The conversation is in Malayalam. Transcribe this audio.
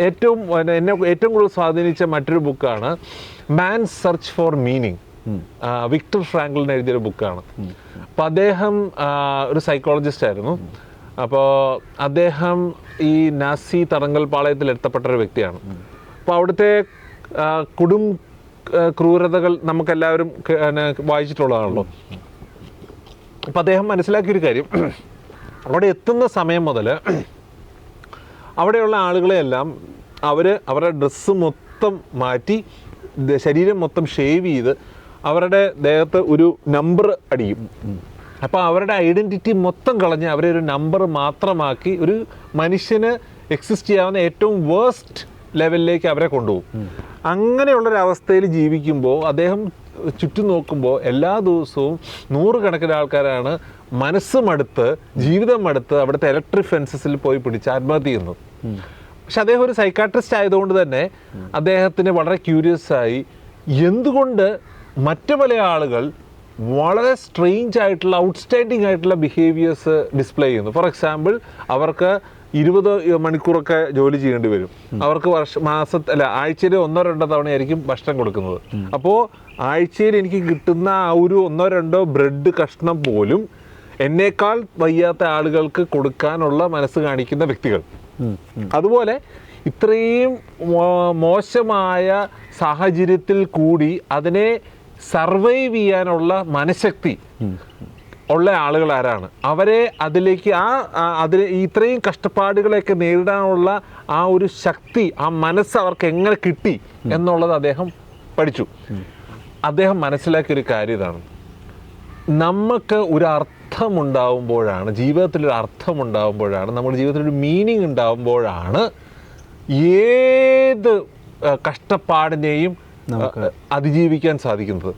എന്നെ ഏറ്റവും കൂടുതൽ സ്വാധീനിച്ച മറ്റൊരു ബുക്കാണ് Man's Search for Meaning. Viktor Franklin എഴുതിയൊരു ബുക്കാണ്. അപ്പോൾ അദ്ദേഹം ഒരു സൈക്കോളജിസ്റ്റ് ആയിരുന്നു. അപ്പോൾ അദ്ദേഹം ഈ നാസി തടങ്കൽ പാളയത്തിൽ എത്തപ്പെട്ട ഒരു വ്യക്തിയാണ്. അപ്പോൾ അവിടുത്തെ ക്രൂരതകൾ നമുക്കെല്ലാവരും വായിച്ചിട്ടുള്ളതാണല്ലോ. അപ്പം അദ്ദേഹം മനസ്സിലാക്കിയൊരു കാര്യം, അവിടെ എത്തുന്ന സമയം മുതൽ അവിടെയുള്ള ആളുകളെയെല്ലാം അവരുടെ ഡ്രസ്സ് മൊത്തം മാറ്റി, ശരീരം മൊത്തം ഷേവ് ചെയ്ത് അവരുടെ ദേഹത്ത് ഒരു നമ്പർ അടിക്കും. അപ്പോൾ അവരുടെ ഐഡൻറ്റിറ്റി മൊത്തം കളഞ്ഞ് അവരെ ഒരു നമ്പർ മാത്രമാക്കി ഒരു മനുഷ്യന് എക്സിസ്റ്റ് ചെയ്യാവുന്ന ഏറ്റവും വേഴ്സ്റ്റ് ലെവലിലേക്ക് അവരെ കൊണ്ടുപോകും. അങ്ങനെയുള്ളൊരവസ്ഥയിൽ ജീവിക്കുമ്പോൾ അദ്ദേഹം ചുറ്റും നോക്കുമ്പോൾ എല്ലാ ദിവസവും നൂറുകണക്കിന് ആൾക്കാരാണ് മനസ്സ് മടുത്ത്, ജീവിതം മടുത്ത് അവിടുത്തെ ഇലക്ട്രിക് ഫെൻസസിൽ പോയി പിടിച്ച് ആത്മഹത്യ ചെയ്യുന്നത്. പക്ഷെ അദ്ദേഹം ഒരു സൈക്കാട്രിസ്റ്റ് ആയതുകൊണ്ട് തന്നെ അദ്ദേഹത്തിന് വളരെ ക്യൂരിയസ് ആയി, എന്തുകൊണ്ട് മറ്റു പല ആളുകൾ വളരെ സ്ട്രെയിഞ്ച് ആയിട്ടുള്ള, ഔട്ട്സ്റ്റാൻഡിങ് ആയിട്ടുള്ള ബിഹേവിയേഴ്സ് ഡിസ്പ്ലേ ചെയ്യുന്നു. ഫോർ എക്സാമ്പിൾ, അവർക്ക് 20 മണിക്കൂറൊക്കെ ജോലി ചെയ്യേണ്ടി വരും. അവർക്ക് ആഴ്ചയിൽ 1-2 തവണയായിരിക്കും ഭക്ഷണം കൊടുക്കുന്നത്. അപ്പോൾ ആഴ്ചയിൽ എനിക്ക് കിട്ടുന്ന ആ ഒരു 1-2 ബ്രെഡ് കഷ്ണം പോലും എന്നേക്കാൾ വയ്യാത്ത ആളുകൾക്ക് കൊടുക്കാനുള്ള മനസ്സ് കാണിക്കുന്ന വ്യക്തികൾ. അതുപോലെ ഇത്രയും മോശമായ സാഹചര്യത്തിൽ കൂടി അതിനെ സർവൈവ് ചെയ്യാനുള്ള മനഃശക്തി ഉള്ള ആളുകൾ ആരാണ്? അവരെ അതിലേക്ക് ഇത്രയും കഷ്ടപ്പാടുകളെയൊക്കെ നേരിടാനുള്ള ആ ഒരു ശക്തി, ആ മനസ്സ് അവർക്ക് എങ്ങനെ കിട്ടി എന്നുള്ളത് അദ്ദേഹം പഠിച്ചു. അദ്ദേഹം മനസ്സിലാക്കിയൊരു കാര്യം ഇതാണ്, നമുക്ക് ഒരു അർത്ഥമുണ്ടാവുമ്പോഴാണ്, ജീവിതത്തിലൊരു അർത്ഥമുണ്ടാവുമ്പോഴാണ്, നമ്മുടെ ജീവിതത്തിലൊരു മീനിങ് ഉണ്ടാവുമ്പോഴാണ് ഏത് കഷ്ടപ്പാടിനെയും അതിജീവിക്കാൻ സാധിക്കുന്നത്.